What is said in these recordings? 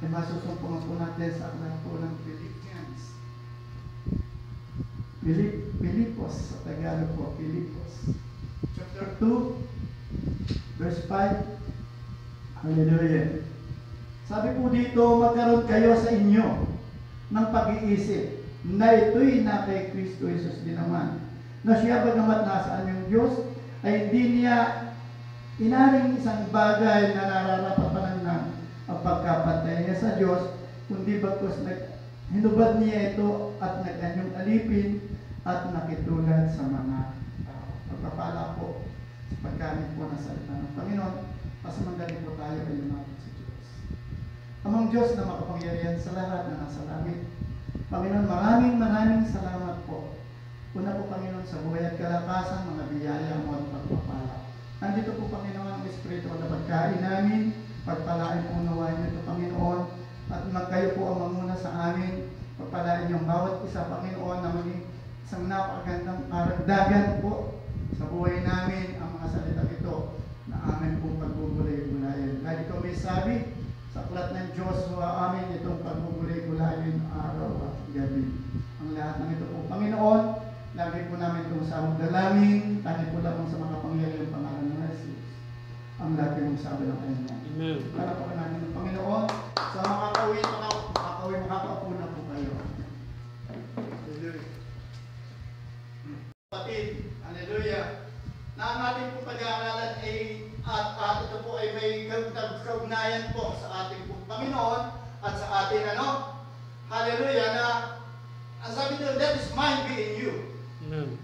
ay masusumpungan po natin sa aklat po ng Philippians. Pilipos, sa Tagalog po, Pilipos. Chapter 2, verse 5. Hallelujah. Sabi po dito, magkaroon kayo sa inyo ng pag-iisip na ito'y na kay Kristo Jesus din naman. Na siya bagamat nasaan yung Diyos, ay hindi niya inaring isang bagay na nararapatan ng ang pagkapatay niya sa Diyos, kundi bagkus hinubad niya ito at nag-anyong alipin at nakitulad sa mga tao. Pagpapala po sa pagkamit po ng salita ng Panginoon, pasamandali po tayo ay lumapit sa Diyos. Amang Diyos na makapangyarihan sa lahat na nasa langit, Panginoon, maraming salamat po. Una po, Panginoon, sa buhay at kalakasan, mga biyaya mo at pagpapala. Nandito po, Panginoon, ang Espiritu na pagkain namin, pagpalain po nawain nito, Panginoon, at kayo po ang mamuna sa amin, pagpalain yung bawat isa, Panginoon, na maging isang napakagandang aragdagan po sa buhay namin, ang mga salita ito na amin pong pagbubulay-bulayan. Dahil ito may sabi sa aklat ng Joshua, amin itong pagbubulay-bulayan araw at gabi. Ang lahat ng ito po, Panginoon, lagi po namin itong sa dalangin, tangi po lamang sa mga pangyayang pangalan ng Jesus. Ang lagi mong sabi ng Amen. Amen. Palapakan natin ng Panginoon. Sa makakauwi, makakaupo na po kayo. Kapatid, hallelujah. Na ang ating po pag-aaralan ay at ito po ay may kaugnayan po sa ating po Panginoon at sa ating hallelujah, na ang sabi nito, let His mind be in you. Amen.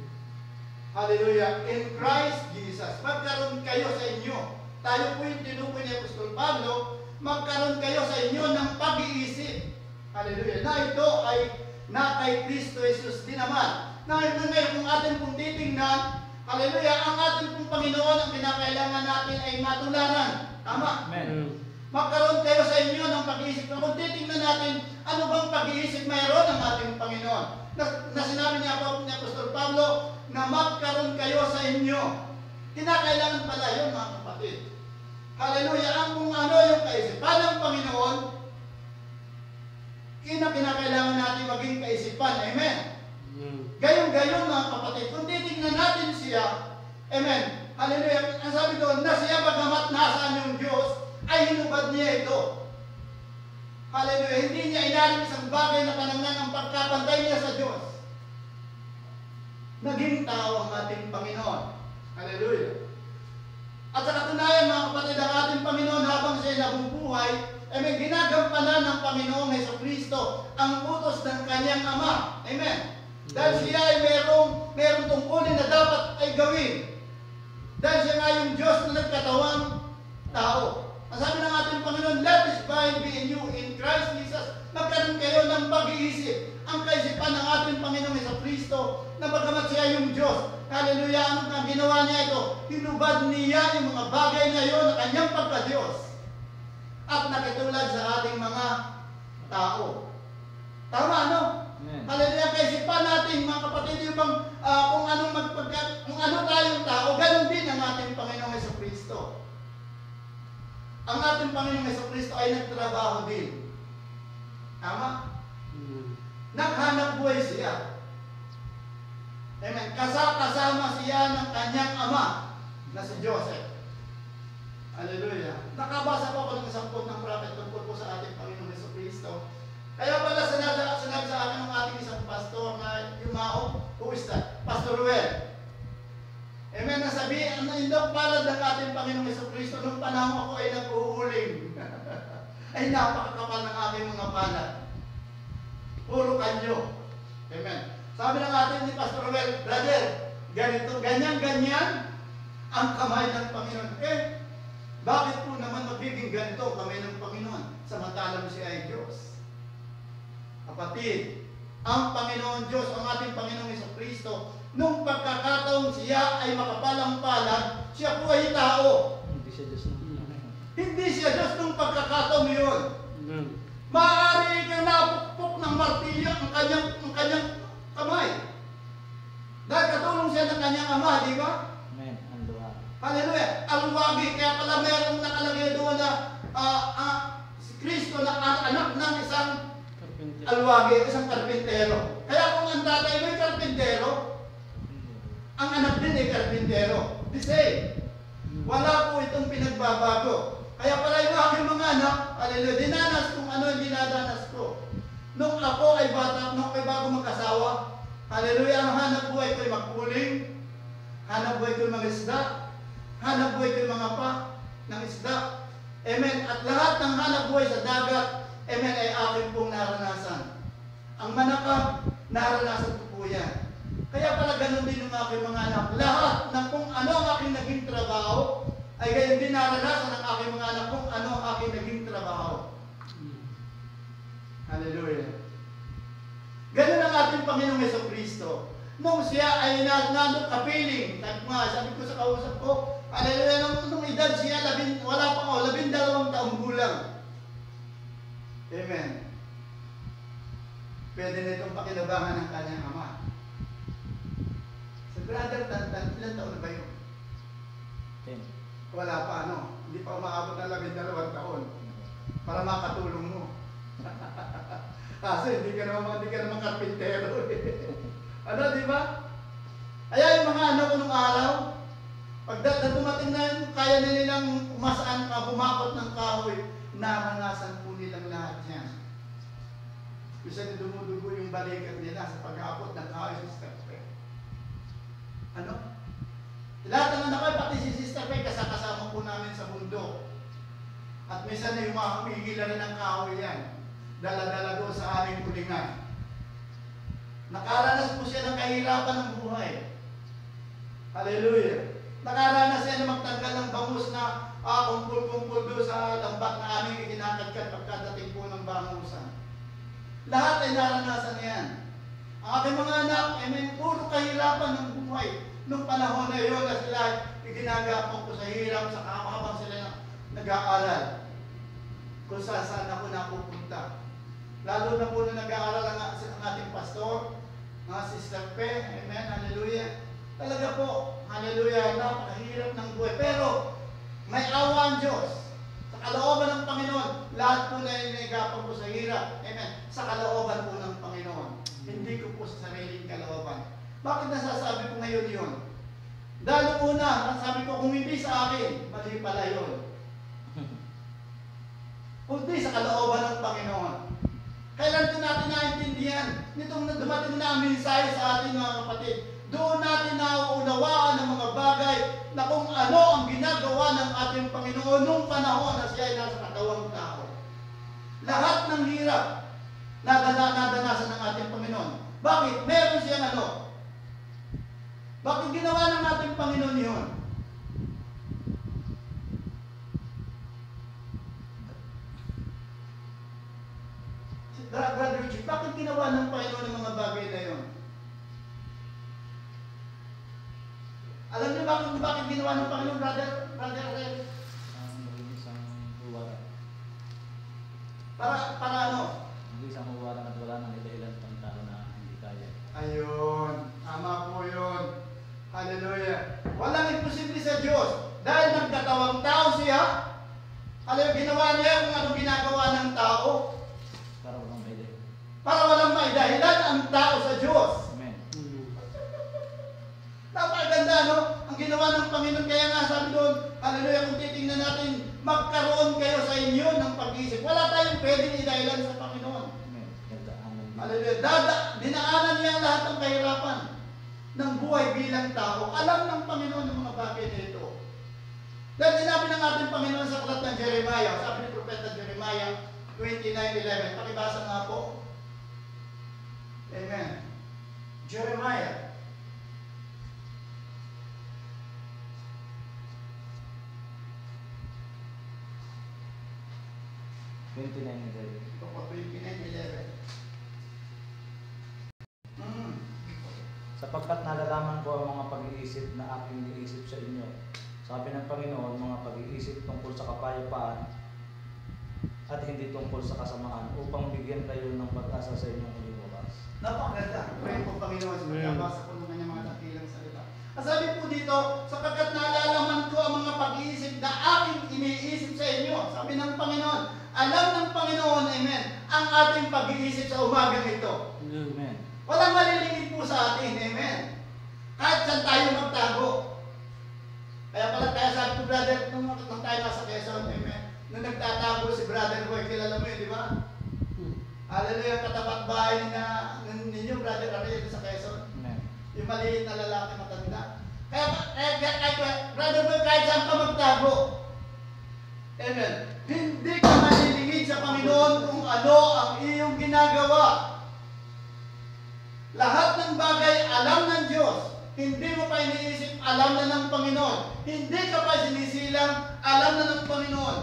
Hallelujah. In Christ Jesus. Magkaroon kayo sa inyo. Tayo po yung tinukoy ni Apostol Pablo, magkaroon kayo sa inyo ng pag-iisip. Hallelujah. Na ito ay na kay Kristo Jesus din naman. Na ito ngayon kung atin pong titingnan, hallelujah, ang ating pong Panginoon, ang kinakailangan natin ay matularan. Tama? Amen. Magkaroon kayo sa inyo ng pag-iisip. Kung titingnan natin, ano bang pag-iisip mayroon ng ating Panginoon? Na sinabi niya po ni Apostol Pablo, na magkaroon kayo sa inyo. Kinakailangan pala yun, mga kapatid. Hallelujah. Ang kung ano yung kaisipan ng Panginoon, kinakailangan natin maging kaisipan. Amen. Gayon-gayon, mga kapatid, kung titignan natin siya, amen. Hallelujah. Ang sabi doon, na siya bagamat nasaan yung Diyos, ay hinubad niya ito. Hallelujah. Hindi niya inaring isang bagay na kanangnan ang pagkapantay niya sa Diyos. Naging tao ang ating Panginoon. Hallelujah. At sa katunayan, mga kapatid, ang ating Panginoon habang siya nabubuhay, ay may ginagampanan ng Panginoong Jesucristo ang utos ng kanyang Ama. Amen. Dahil siya ay merong tungkulin na dapat ay gawin. Dahil siya nga yung Diyos na nagkatawang tao. Ang sabi ng ating Panginoon, let His mind be in you in Christ Jesus. Magkaroon kayo ng pag-iisip. Ang kaisipan ng ating Panginoong Jesucristo na bagamat siya yung Diyos. Hallelujah. Ang ginawa niya ito, hinubad niya yung mga bagay na yun na kanyang pagka-Diyos. At nakitulad sa ating mga tao. Tama, no? Hallelujah. Kaisipan natin, mga kapatid, yung kung ano tayong tao, ganun din ang ating Panginoong Jesucristo. Ang ating Panginoong Jesucristo ay nagtrabaho din. Tama? Naghanap buhay siya. Amen. Kasama siya ng kanyang ama na si Joseph. Hallelujah. Nakabasa po ako ng isang quote ng prophet tungkol po sa ating Panginoong Jesucristo. Kaya pala sinabi sa akin ng ating isang pastor na yumao, who is that? Pastor Ruel. Amen. Nasabi, ang indok palad ng ating Panginoong Jesucristo nung panahon ako ay nag-uuling. Ay napakakapal ng aking mga palad. Puro kanyo. Amen. Sabi ng ating ni Pastor Ruel, brother, ganito, ganyan ang kamay ng Panginoon. Bakit po naman magiging ganito ang kamay ng Panginoon? Samantalang siya ay Diyos. Kapatid, ang Panginoon Diyos, ang ating Panginoong Jesucristo, nung pagkakataon siya ay makapalang palad, siya po ay tao. Hindi siya Diyos naman. Hindi siya Diyos nung pagkakataon yun. Maaari kang napukpok ng martilyo ang kanyang kamay. Dahil katulong siya ng kanyang ama, di ba? Amen. Hallelujah. Alwagi. Kaya pala mayroong nakalagay doon na Kristo na anak ng isang alwagi, isang karpintero. Kaya kung ang tatay mo ay karpintero, ang anak din ay karpintero. The same. Wala po itong pinagbabago. Kaya pala yung aking mga anak, hallelujah, dinanas kung ano yung dinadanas ko. Nung ako ay bata, nung ako ay bago mag-asawa, hallelujah, ang hanap buhay ko'y magpuling, hanap buhay ko'y mag-isda, hanap buhay ko'y mga pa ng isda. Amen. At lahat ng hanap buhay sa dagat, amen, ay akin pong naranasan. Ang manakab, naranasan ko po yan. Kaya pala ganun din ng aking mga anak. Lahat ng kung ano ang aking naging trabaho, ay gayon din naranasan ng aking mga anak kung ano ang aking naging trabaho. Hallelujah. Ganun ang ating Panginoong Jesucristo. Nung siya ay nandun kapiling, sabi ko sa kausap ko, hallelujah, nung edad siya, wala pa ako, 12 taong gulang. Amen. Pwede na itong pakinabangan ng kanyang ama. Sa brother Tantan, ilan taon na ba yun? 10. Wala pa hindi pa umaabot ng 12 taon para makatulong mo. Kasi hindi ka naman karpintero. Di ba? Kaya yung mga anak ko nung araw, pag dumating na kaya na nilang umasaan ka, bumakot ng kahoy, naranasan po nilang lahat yan. Bisa na dumudugo yung balikat nila sa pag-aabot ng kahoy sa Sister Pe. Lahat ng anak ko, pati si Sister Pe, kasama po namin sa mundo. At minsan na yung mga humihila rin ng kahoy yan. Dala-dala doon sa aming kulingan. Nakaranas po siya ng kahirapan ng buhay. Hallelujah. Nakaranas siya na magtanggal ng bangus na kumpul-kumpul doon sa tambak na aming ikinakadkad pagkadating po ng bangusan. Lahat ay naranasan yan. Ang aking mga anak, puro kahirapan ng buhay. Nung panahon na yun na sila iginagapang ko sa hirap, sa habang sila nag-aaral. Kung saan ako napupunta. Lalo na po na nag-aaral ang ating pastor, mga Sister Pe, amen, hallelujah. Talaga po, hallelujah, napakahirap ng buhay. Pero, may awa ang Diyos. Sa kalooban ng Panginoon, lahat po na inigapang ko sa hirap, amen, sa kalooban po ng Panginoon. Hindi ko po sa sariling kalooban. Bakit nasasabi ko ngayon yun? Dahil una, sabi ko, kung hindi sa akin, mali pala yun. Kundi sa kalooban ng Panginoon. Kailan ito natin naintindihan? Nitong dumating na ang mensahe sa ating mga kapatid, doon natin nauunawaan ng mga bagay na kung ano ang ginagawa ng ating Panginoon nung panahon na siya ay nasa katawang tao. Lahat ng hirap nadanasan ng ating Panginoon. Bakit? Meron siyang Bakit ginawa ng ating Panginoon yun? Brother Richie, bakit ginawa ng Panginoon ng mga bagay na yun? Alam niyo bakit ginawa ng Panginoon, brother Red? Isang huwaran. Para Hindi isang huwaran at wala nang ilan pang tao na hindi kaya. Ayun, tama po yun. Hallelujah. Walang imposible sa Diyos. Dahil nagkatawang tao siya, ginawa niya kung anong ginagawa ng tao. Para walang maidahilan ang tao sa Diyos. Amen. Napakaganda, Ang ginawa ng Panginoon, kaya nga sabi doon, hallelujah, kung titingnan natin, magkaroon kayo sa inyo ng pag-iisip. Wala tayong pwedeng idahilan sa Panginoon. Amen. Hallelujah. Dinaanan niya lahat ng kahirapan ng buhay bilang tao. Alam ng Panginoon ng mga bagay na ito. Dahil sinabi ng ating Panginoon sa aklat ng Jeremiah, sabi ni Propeta Jeremiah 29:11. Pakibasa nga po. Amen. Jeremiah. Ito po, 29:11. Sapagkat nalalaman ko ang mga pag-iisip na aking iniisip sa inyo. Sabi ng Panginoon, mga pag-iisip tungkol sa kapayapaan at hindi tungkol sa kasamaan upang bigyan kayo ng pag-asa sa inyong huling wakas. Napakaganda. Pray po, Panginoon, sa pagkabasa ko ng kanyang mga dakilang salita. Ang sabi po dito, sapagkat nalalaman ko ang mga pag-iisip na aking iniisip sa inyo. Sabi ng Panginoon, Alam ng Panginoon, amen, ang ating pag-iisip sa umagang ito. Amen. Walang malilingid po sa atin, amen. Kahit saan tayo magtago. Kaya sabi ko, brother, nung tayo nasa Quezon, amen, nung nagtatago si brother Boy, kilala mo yun, di ba? Hallelujah, katapat bahay ninyo, brother Araya, sa Quezon. Amen. Yung maliit na lalaki matanda. Kaya brother Boy, kahit saan ka magtago, amen, hindi ka malilingid sa Panginoon kung ano ang iyong ginagawa. Lahat ng bagay alam ng Diyos. Hindi mo pa iniisip, alam na ng Panginoon. Hindi ka pa sinisilang, alam na ng Panginoon.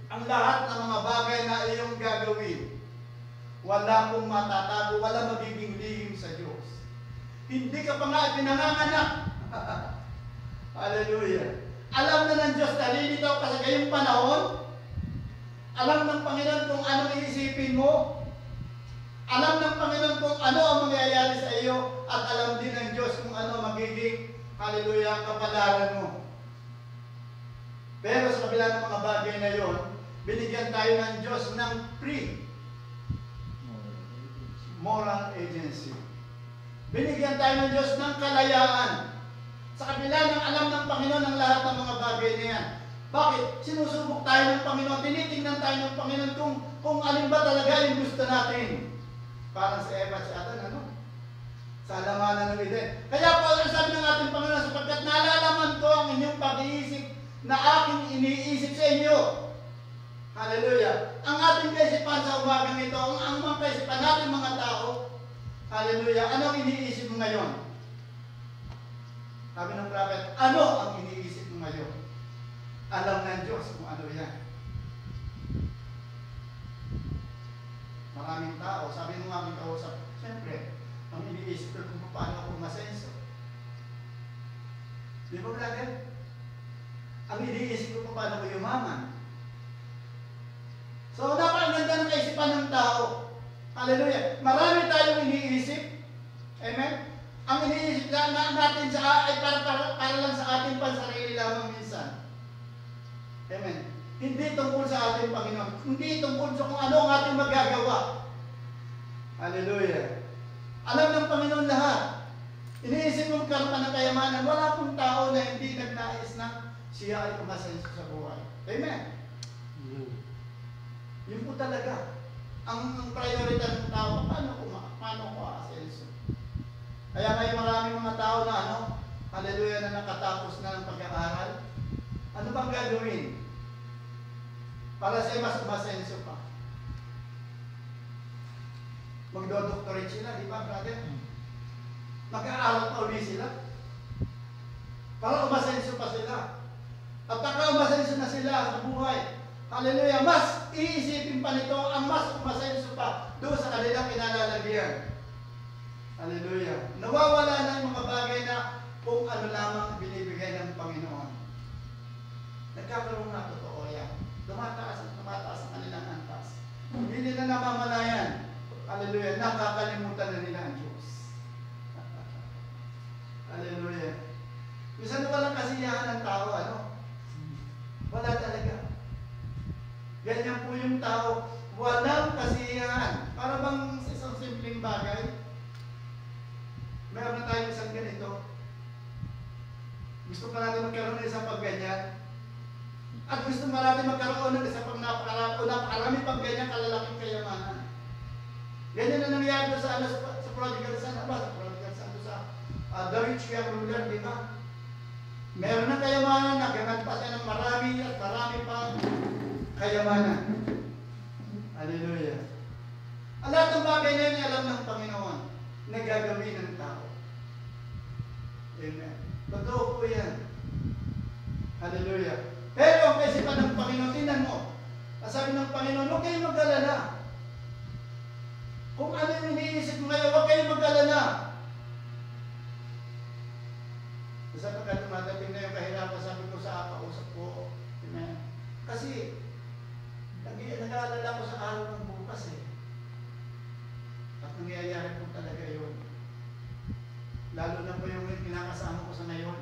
Ang lahat ng mga bagay na iyong gagawin, wala kong matatago, wala magiging lihim sa Diyos. Hindi ka pa nga pinanganganak. Hallelujah. Alam na ng Diyos, nalilitaw ka sa gayong panahon. Alam ng Panginoon kung ano iisipin mo. Alam ng Panginoon kung ano ang mangyayari sa iyo. At alam din ng Diyos kung ano magiging, hallelujah, kapalaran mo. Pero sa kabila ng mga bagay na yon, binigyan tayo ng Diyos ng free moral agency. Binigyan tayo ng Diyos ng kalayaan. Sa kabila ng alam ng Panginoon ang lahat ng mga bagay na yan. Bakit? Sinusubok tayo ng Panginoon. Tinitingnan tayo ng Panginoon kung alin ba talaga yung gusto natin. Parang si Eva at si Adan, ano? Sa alamanan ng Eden. Kaya po, ang sabi ng ating Panginoon, sapagkat nalalaman ko ang inyong pag-iisip na aking iniisip sa inyo. Hallelujah. Ang ating kaisipan sa umagang ito, ang mga kaisipan natin mga tao, hallelujah, ano ang iniisip mo ngayon? Sabi ng prophet, ano ang iniisip mo ngayon? Alam ng Diyos kung ano yan. Maraming tao, sabi ng aming kausap, siyempre, ang iniisip ko kung paano ako masenso. Di ba, brother? Ang iniisip ko kung paano ko yumaman. So, napakaganda ng kaisipan ng tao. Hallelujah. Marami tayong iniisip. Amen? Ang iniisip natin ay para lang sa ating pansarili lamang minsan. Amen? Hindi tungkol sa ating Panginoon. Hindi tungkol sa kung ano ang ating magagawa. Hallelujah. Alam ng Panginoon lahat. Iniisip mo magkaroon ka ng kayamanan. Wala pong tao na hindi nagnais na siya ay umasenso sa buhay. Amen? Yun po talaga. Ang priority ng tao, paano ko asenso? Kaya may maraming mga tao na hallelujah, na nakatapos na ng pag-aaral. Ano bang gagawin? Para sa mas umasenso pa. Magdo-doctorate sila, di ba, brother? Mag-aaral pa ulit sila. Para umasenso pa sila. At pagka umasenso na sila sa buhay, hallelujah, mas iisipin pa nito ang mas umasenso pa doon sa kanilang kinalalagyan. Hallelujah. Nawawala na yung mga bagay na kung ano lamang binibigay ng Panginoon. Nagkakaroon na totoo yan. Tumataas ang kanilang antas. Hindi nila namamalayan. Hallelujah. Nakakalimutan na nila ang Diyos. Hallelujah. Minsan walang kasiyahan ng tao, wala talaga. Ganyan po yung tao. Walang kasiyahan. Para bang isang simpleng bagay. Meron na tayong isang ganito. Gusto pa natin magkaroon ng isang pagganyan. At gusto pa natin magkaroon ng isang napakarami pang ganyan kalalaking kayamanan. Ganyan na nangyari doon sa prodigal son. Sa prodigal son, sa the rich young ruler, di ba? Meron ng kayamanan, naghangat pa siya ng marami at marami pang kayamanan. Hallelujah. Ang lahat ng bagay na yun, alam ng Panginoon na gagawin ng tao. Amen. Totoo po yan. Hallelujah. Pero ang kaisipan ng Panginoon, tingnan mo. Sabi ng Panginoon, huwag kayong mag-alala. Kung ano yung iniisip mo ngayon, huwag kayong mag-alala. Sa pagkat dumadating na yung kahirapan, sabi ko sa kausap ko, amen. Kasi, nag-aalala ko sa araw ng bukas At nangyayari po talaga yun. Lalo na po yung kinakasama ko sa ngayon.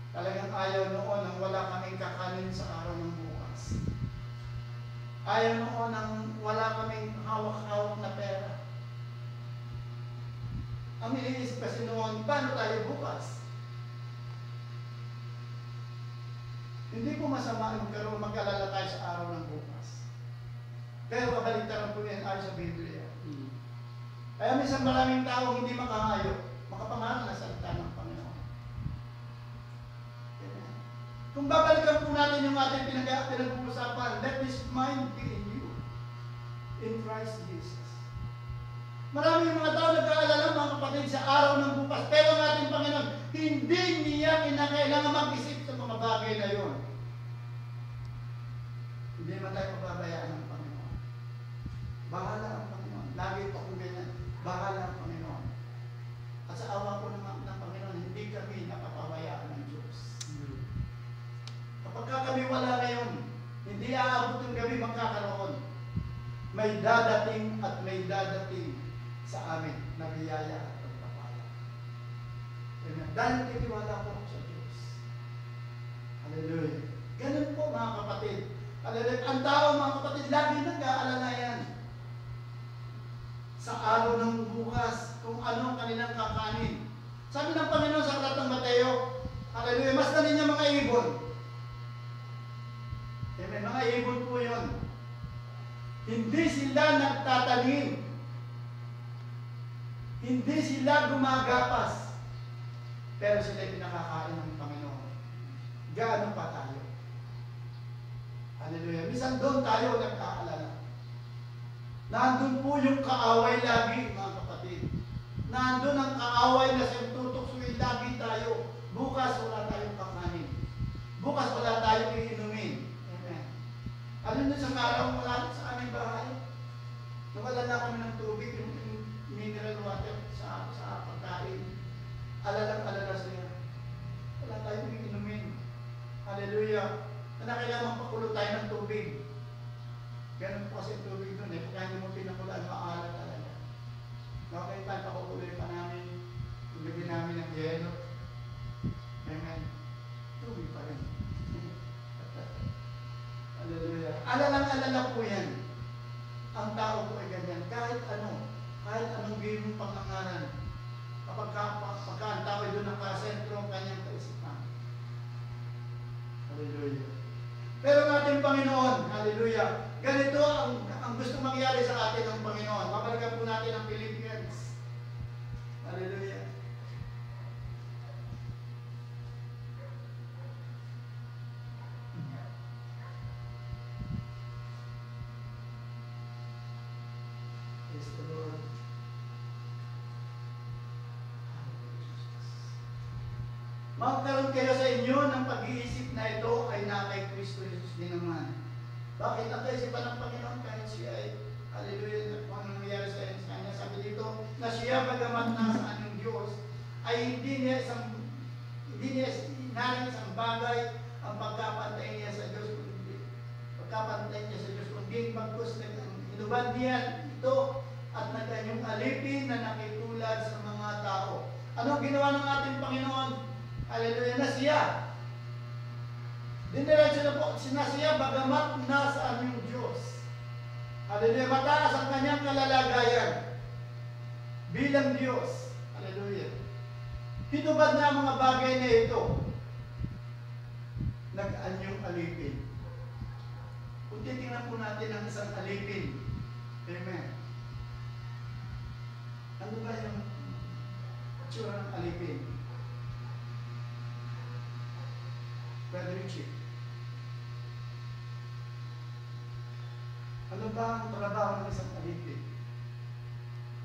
Talagang ayaw noon nang wala kaming kakanin sa araw ng bukas. Ayaw noon nang wala kaming hawak-hawak na pera. Ang iniisip kasi noon, paano tayo bukas? Hindi po masama mag-alala tayo sa araw ng bukas. Pero kabaligtaran po yan ayon sa Biblia. Kaya minsan maraming tao hindi makahayo, makapangalan na salita ng Panginoon. Kung babalikan po natin yung ating pinag-uusapan, let this mind be in you, in Christ Jesus. Maraming mga tao nag-aalala, mga kapatid, sa araw ng bukas. Pero ang ating Panginoon, hindi niya kinakailangan mag-isip sa mga bagay na yun. Hindi naman tayo mababayaan ng Panginoon. Bahala ang Panginoon. Lagi po kung ganyan. Bahala ang Panginoon. At sa awa po ng Panginoon, hindi kami napapabayaan ng Diyos. Kapag kami wala ngayon, hindi aabot yung gabi magkakaroon. May dadating at may dadating sa amin na biyaya at pagpapala. Amen. Dahil titiwala po ako sa Diyos. Hallelujah. Ganun po mga kapatid. Hallelujah. Ang tao mga kapatid, lagi nag-aalala yan. Sa araw ng bukas, kung ano ang kanilang kakanin. Sabi ng Panginoon sa aklat ng Mateo, hallelujah, mas na niya mga ibon. Amen. Mga ibon po yun. Hindi sila nagtatanim. Hindi sila gumagapas. Pero sila pinakakain ng Panginoon. Gaano pa tayo? Hallelujah. Minsan doon tayo nagkaalala. Nandun po yung kaaway lagi, mga kapatid. Nandun ang kaaway na siyang tutuksuin lagi tayo. Bukas wala tayong kakanin. Bukas wala tayong iinumin. Amen. Ano sa araw wala sa aming bahay? Nawala na kami ng tubig, yung mineral water sa pagkain. Alalang-alala siya. Wala tayong iinumin. Hallelujah. Na kailangan pakulo tayo ng tubig. Ganun po kasi yung tubig doon eh. Pagka hindi mo pinakulaan, maalat talaga. Okay tayo, pakukuloy pa namin. Tubigin namin ng yelo. Amen. Tubig pa rin. Hallelujah. Alalang-alala po yan. Ang tao po ay ganyan. Kahit anong game mong pangangaran, kapag ang tao ay doon nakasentro ang kanyang kaisipan. Hallelujah. Pero ang ating Panginoon, hallelujah, ganito ang gusto mangyari sa atin ng Panginoon. Babalikan po natin ang Philippians. Hallelujah. Praise the Lord. Magkaroon kayo sa inyo ng pag-iisip na ito ay na kay Kristo Jesus din naman. Bakit ang kaisipan ng Panginoon kahit siya ay, hallelujah, kung ano nangyayari sa kanya, sabi dito, na siya bagamat nasa anyong Diyos, ay hindi niya isang bagay ang pagkapantay niya sa Diyos, kundi bagkus inuban niya ito at nagkanyang alipin na nakitulad sa mga tao. Ano ginawa ng ating Panginoon? Hallelujah, na siya. Diniretso na po, sinasiya bagamat nasa aming Diyos. Hallelujah, mataas ang kanyang kalalagayan bilang Diyos. Hallelujah. Hinubad na ang mga bagay na ito. Nag-anyong alipin. Kung titingnan po natin ang isang alipin, amen. Ano ba yung tsura ng alipin? Brother Richie. Ano ba ang trabaho ng isang alipin?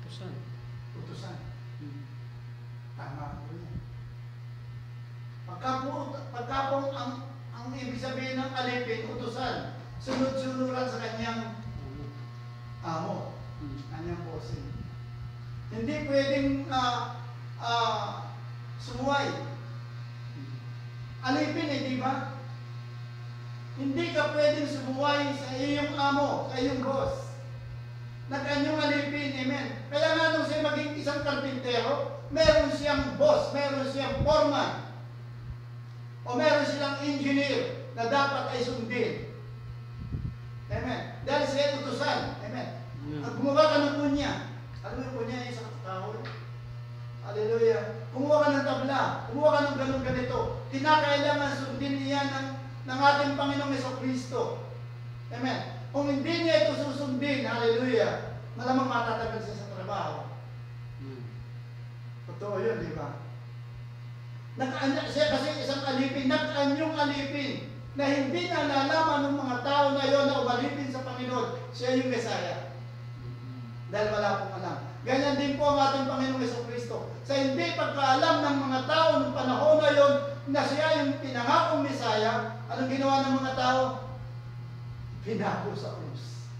Utusan. Tama po yan. Pagka po ang ibig sabihin ng alipin, utusan, sunod-sunuran sa kanyang amo, kanyang bossing. Hindi pwedeng sumuway. Alipin di ba? Hindi ka pwedeng sumuway sa iyong amo, sa iyong boss. Nag-anyong alipin, amen. Kaya nga nung siya maging isang karpintero, meron siyang boss, meron siyang foreman, o meron silang engineer na dapat ay sundin. Amen. Dahil siya utusan. Amen. At gumawa ka ng kunya. Alam mo yung kunya yung sa kahoy? Hallelujah. Kumuha ka ng tabla. Kumuha ka ng ganito. Kinakailangan sundin niya ng ating Panginoong Jesucristo. Amen. Kung hindi niya ito susundin, hallelujah, malamang matatagal siya sa trabaho. Totoo yun, di ba? Siya kasi isang alipin, nag-anyong alipin, na hindi na nalaman ng mga tao na yon na umalipin sa Panginoon, siya yung Mesaya. Dahil wala pong alam. Ganyan din po ang ating Panginoong Jesucristo. Sa hindi pagkaalam ng mga tao ng panahon na yon na siya yung pinangakong Mesaya, anong ginawa ng mga tao? Pinako sa krus.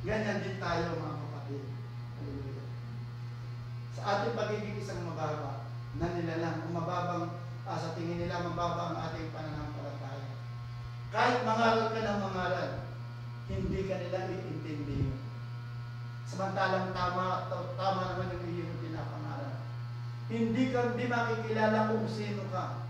Ganyan din tayo mga kapatid. Hallelujah. Sa ating pagiging isang mababa, na nila lang, mababang, sa tingin nila mababa ang ating pananampalataya. Kahit mangaral ka ng mangaral, hindi ka nila iintindihin. Samantalang tama naman yung iyong pinapangaral. Hindi makikilala kung sino ka.